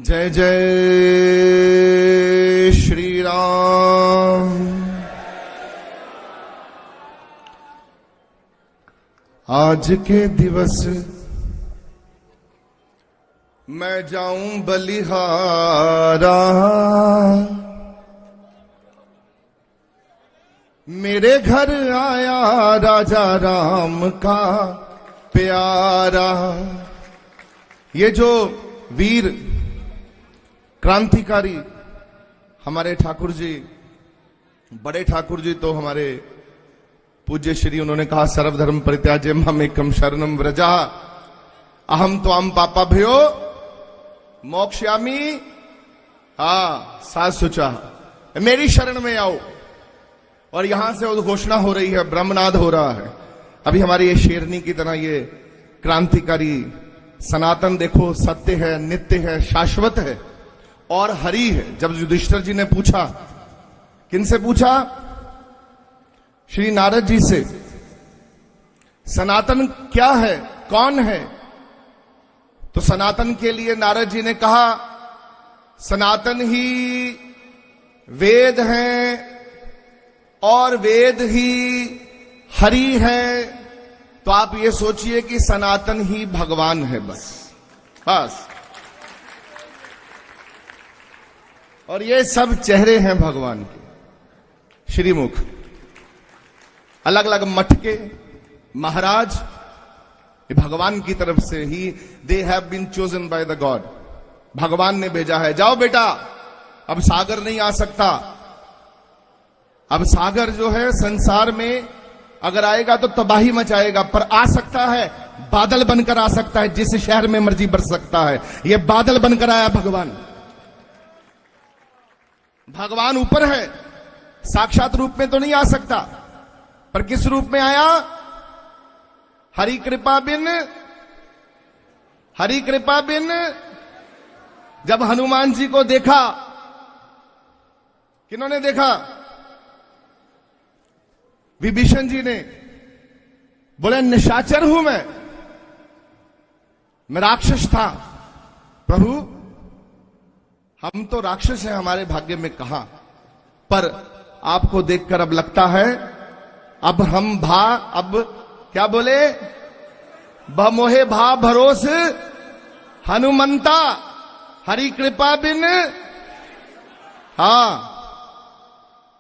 जय जय श्री राम। आज के दिवस मैं जाऊं बलिहारा, मेरे घर आया राजा राम का प्यारा। ये जो वीर क्रांतिकारी हमारे ठाकुर जी, बड़े ठाकुर जी तो हमारे पूज्य श्री, उन्होंने कहा सर्वधर्म परित्याज्य मामेकं शरणं व्रजा अहम त्वाम पापाभ्यो मोक्षयामि। सास सुचा, मेरी शरण में आओ। और यहां से उद्घोषणा हो रही है, ब्रह्मनाद हो रहा है। अभी हमारी ये शेरनी की तरह ये क्रांतिकारी सनातन देखो, सत्य है, नित्य है, शाश्वत है और हरि है। जब युधिष्ठिर जी ने पूछा, किनसे पूछा? श्री नारद जी से, सनातन क्या है, कौन है? तो सनातन के लिए नारद जी ने कहा, सनातन ही वेद हैं और वेद ही हरि है। तो आप ये सोचिए कि सनातन ही भगवान है, बस। और ये सब चेहरे हैं भगवान के, श्रीमुख। अलग अलग मठ के महाराज ये भगवान की तरफ से ही, they have been chosen by the god. भगवान ने भेजा है, जाओ बेटा, अब सागर नहीं आ सकता। अब सागर जो है संसार में अगर आएगा तो तबाही मचाएगा, पर आ सकता है, बादल बनकर आ सकता है, जिस शहर में मर्जी बरस सकता है। ये बादल बनकर आया भगवान। भगवान ऊपर है, साक्षात रूप में तो नहीं आ सकता, पर किस रूप में आया? हरि कृपा बिन। जब हनुमान जी को देखा, किन्होंने देखा? विभीषण जी ने। बोले निशाचर हूं मैं राक्षस था। प्रभु हम तो राक्षस हैं, हमारे भाग्य में कहां, पर आपको देखकर अब लगता है अब क्या बोले? बमोहे भा भरोस हनुमंता, हरि कृपा बिन।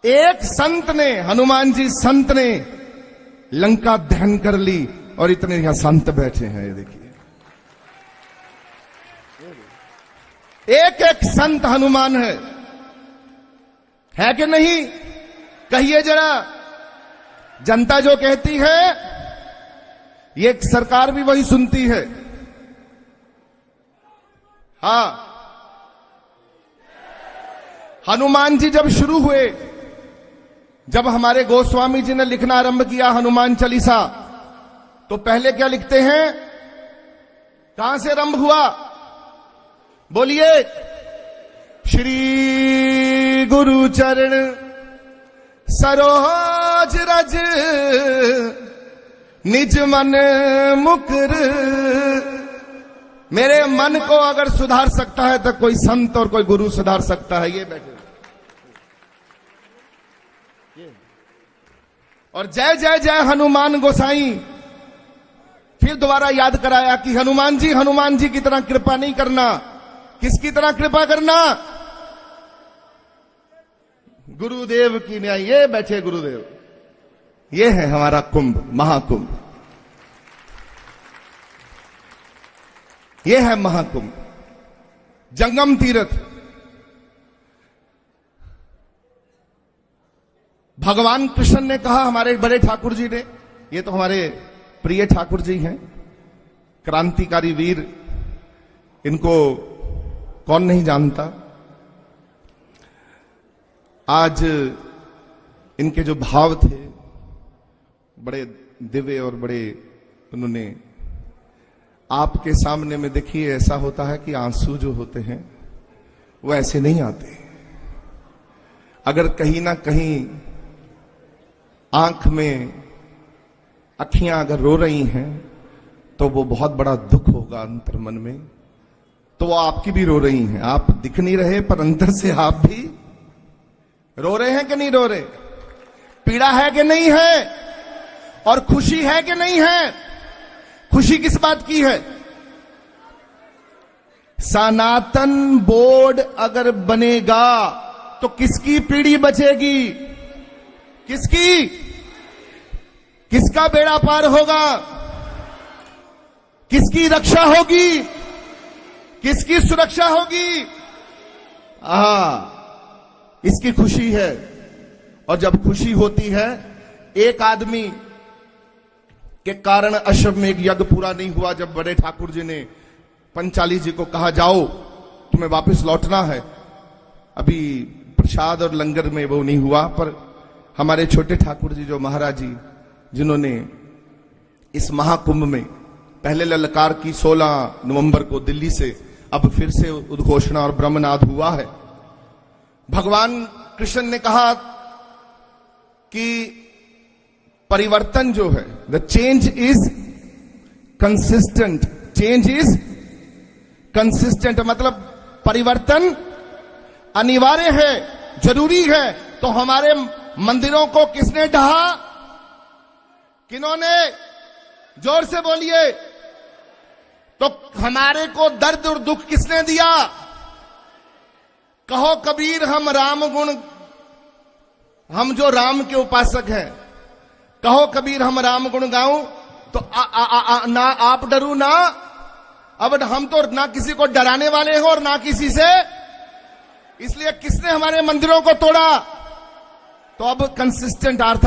एक संत ने, हनुमान जी संत ने लंका दहन कर ली, और इतने यहां संत बैठे हैं। ये देखिए, एक एक संत हनुमान है कि नहीं? कहिए जरा। जनता जो कहती है, ये सरकार भी वही सुनती है। हनुमान जी जब शुरू हुए, जब हमारे गोस्वामी जी ने लिखना आरंभ किया हनुमान चालीसा, तो पहले क्या लिखते हैं? कहां से आरंभ हुआ? बोलिए। श्री गुरु चरण सरोज रज निज मन मुकर। मेरे मन को अगर सुधार सकता है तो कोई संत और कोई गुरु सुधार सकता है। ये बैठे और जय जय जय हनुमान गोसाई। फिर दोबारा याद कराया कि हनुमान जी की तरह कृपा नहीं करना। किसकी तरह कृपा करना? गुरुदेव की न्याय। ये बैठे गुरुदेव, ये है हमारा कुंभ, महाकुंभ। ये है महाकुंभ, जंगम तीर्थ। भगवान कृष्ण ने कहा, हमारे बड़े ठाकुर जी ने, ये तो हमारे प्रिय ठाकुर जी हैं, क्रांतिकारी वीर, इनको कौन नहीं जानता। आज इनके जो भाव थे बड़े दिव्य और बड़े, उन्होंने आपके सामने में देखिए, ऐसा होता है कि आंसू जो होते हैं वो ऐसे नहीं आते। अगर कहीं ना कहीं आंख में अखियां अगर रो रही हैं तो वो बहुत बड़ा दुख होगा अंतर मन में। तो वो आपकी भी रो रही हैं। आप दिख नहीं रहे पर अंदर से आप भी रो रहे हैं कि नहीं रो रहे? पीड़ा है कि नहीं है? और खुशी है कि नहीं है? खुशी किस बात की है? सनातन बोर्ड अगर बनेगा तो किसकी पीढ़ी बचेगी? किसकी? किसका बेड़ा पार होगा? किसकी रक्षा होगी? किसकी सुरक्षा होगी? इसकी खुशी है। और जब खुशी होती है, एक आदमी के कारण अश्वमेध यज्ञ पूरा नहीं हुआ। जब बड़े ठाकुर जी ने पंचाली जी को कहा, जाओ तुम्हें वापस लौटना है, अभी प्रसाद और लंगर में वो नहीं हुआ, पर हमारे छोटे ठाकुर जी जो महाराज जी, जिन्होंने इस महाकुंभ में पहले ललकार की 16 नवंबर को दिल्ली से, अब फिर से उद्घोषणा और ब्रह्मनाद हुआ है। भगवान कृष्ण ने कहा कि परिवर्तन जो है, the change is consistent, change is consistent, मतलब परिवर्तन अनिवार्य है, जरूरी है। तो हमारे मंदिरों को किसने ढहा? किन्होंने? जोर से बोलिए। तो हमारे को दर्द और दुख किसने दिया? कहो कबीर हम राम गुण, हम जो राम के उपासक हैं, कहो कबीर हम राम गुण गाऊं तो ना आप डरू ना। अब हम तो ना किसी को डराने वाले हो और ना किसी से, इसलिए किसने हमारे मंदिरों को तोड़ा? तो अब कंसिस्टेंट अर्थात